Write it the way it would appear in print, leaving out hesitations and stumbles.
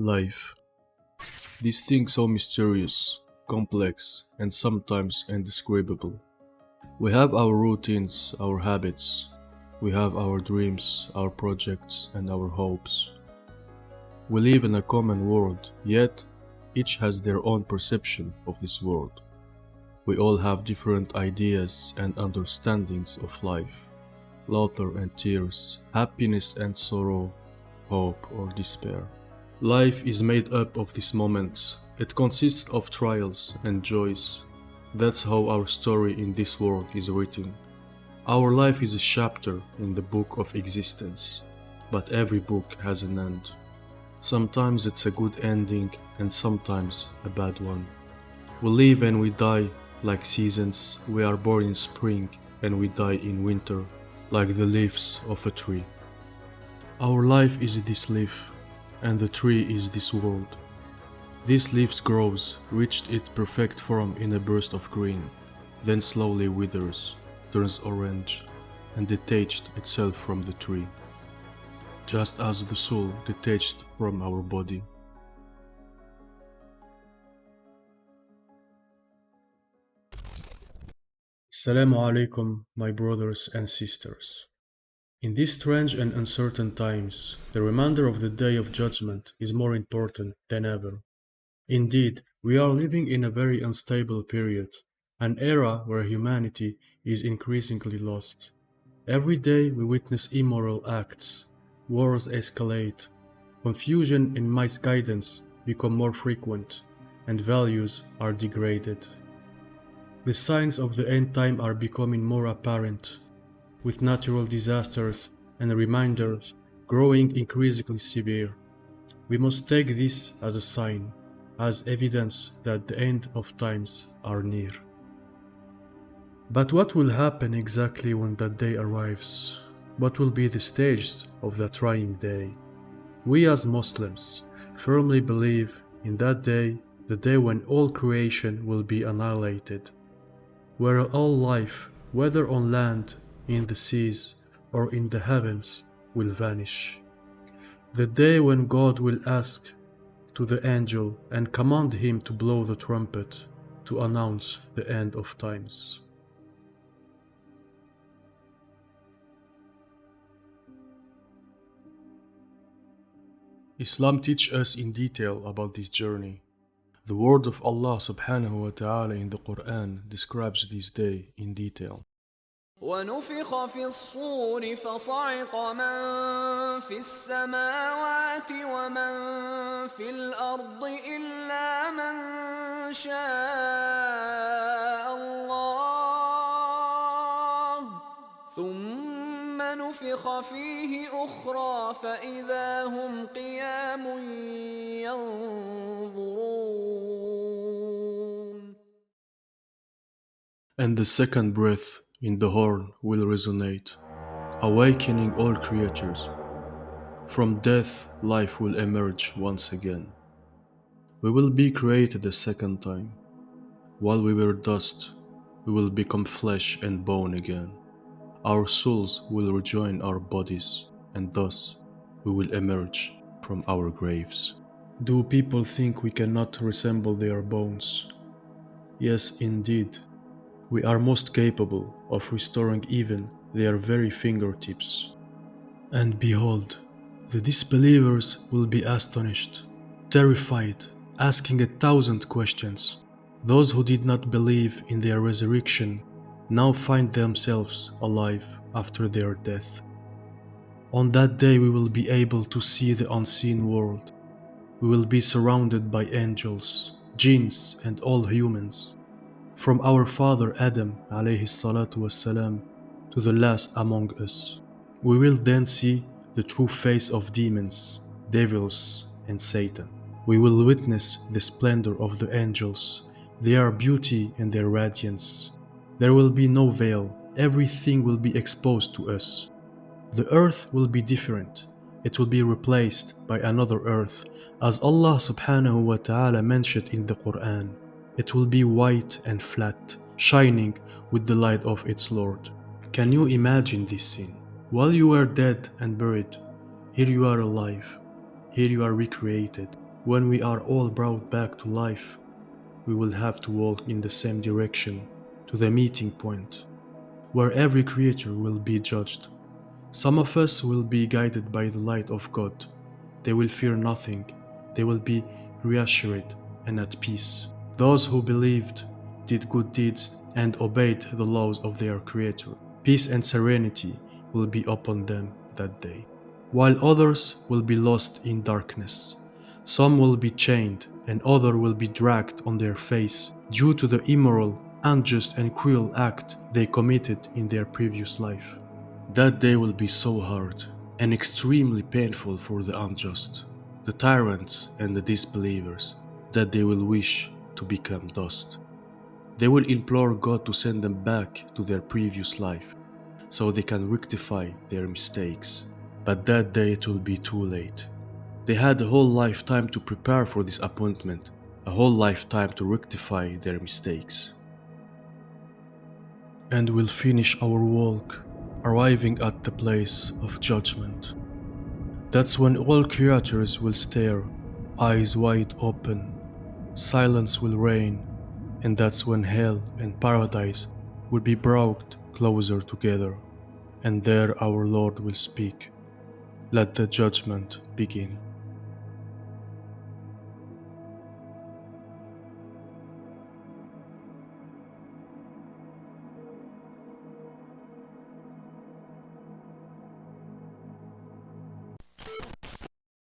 Life. This thing so mysterious, complex, and sometimes indescribable. We have our routines, our habits. We have our dreams, our projects, and our hopes. We live in a common world, yet each has their own perception of this world. We all have different ideas and understandings of life, laughter and tears, happiness and sorrow, hope or despair. Life is made up of these moments. It consists of trials and joys. That's how our story in this world is written. Our life is a chapter in the book of existence, but every book has an end. Sometimes it's a good ending and sometimes a bad one. We live and we die like seasons. We are born in spring and we die in winter, like the leaves of a tree. Our life is this leaf, and the tree is this world. This leaf grows, reached its perfect form in a burst of green, then slowly withers, turns orange, and detached itself from the tree, just as the soul detached from our body. Assalamu alaikum, my brothers and sisters. In these strange and uncertain times, the reminder of the Day of Judgment is more important than ever. Indeed, we are living in a very unstable period, an era where humanity is increasingly lost. Every day we witness immoral acts, wars escalate, confusion and misguidance become more frequent, and values are degraded. The signs of the end time are becoming more apparent, with natural disasters and reminders growing increasingly severe. We must take this as a sign, as evidence that the end of times are near. But what will happen exactly when that day arrives? What will be the stage of that trying day? We as Muslims firmly believe in that day, the day when all creation will be annihilated, where all life, whether on land, in the seas, or in the heavens, will vanish. The day when God will ask to the angel and command him to blow the trumpet to announce the end of times. Islam teaches us in detail about this journey. The word of Allah subhanahu wa ta'ala in the Quran describes this day in detail. ونفخ في الصور فصعق من في السماوات ومن في الأرض إلا من شاء الله ثم نفخ فيه أخرى فإذا هم قيام ينظرون. And the second breath in the horn will resonate, awakening all creatures. From death, life will emerge once again. We will be created a second time. While we were dust, we will become flesh and bone again. Our souls will rejoin our bodies, and thus we will emerge from our graves. Do people think we cannot resemble their bones? Yes, indeed. We are most capable of restoring even their very fingertips. And behold, the disbelievers will be astonished, terrified, asking 1,000 questions. Those who did not believe in their resurrection now find themselves alive after their death. On that day we will be able to see the unseen world. We will be surrounded by angels, jinns and all humans. From our father Adam alayhi salatu wassalam to the last among us. We will then see the true face of demons, devils and Satan. We will witness the splendor of the angels, their beauty and their radiance. There will be no veil, everything will be exposed to us. The earth will be different, it will be replaced by another earth, as Allah subhanahu wa ta'ala mentioned in the Quran. It will be white and flat, shining with the light of its Lord. Can you imagine this scene? While you were dead and buried, here you are alive, here you are recreated. When we are all brought back to life, we will have to walk in the same direction to the meeting point, where every creature will be judged. Some of us will be guided by the light of God. They will fear nothing. They will be reassured and at peace. Those who believed, did good deeds, and obeyed the laws of their Creator, peace and serenity will be upon them that day. While others will be lost in darkness. Some will be chained, and others will be dragged on their face due to the immoral, unjust, and cruel act they committed in their previous life. That day will be so hard and extremely painful for the unjust, the tyrants, and the disbelievers, that they will wish to become dust. They will implore God to send them back to their previous life so they can rectify their mistakes. But that day it will be too late. They had a whole lifetime to prepare for this appointment, a whole lifetime to rectify their mistakes. And we'll finish our walk, arriving at the place of judgment. That's when all creatures will stare, eyes wide open, silence will reign, and that's when hell and paradise will be brought closer together, and there our Lord will speak. Let the judgment begin.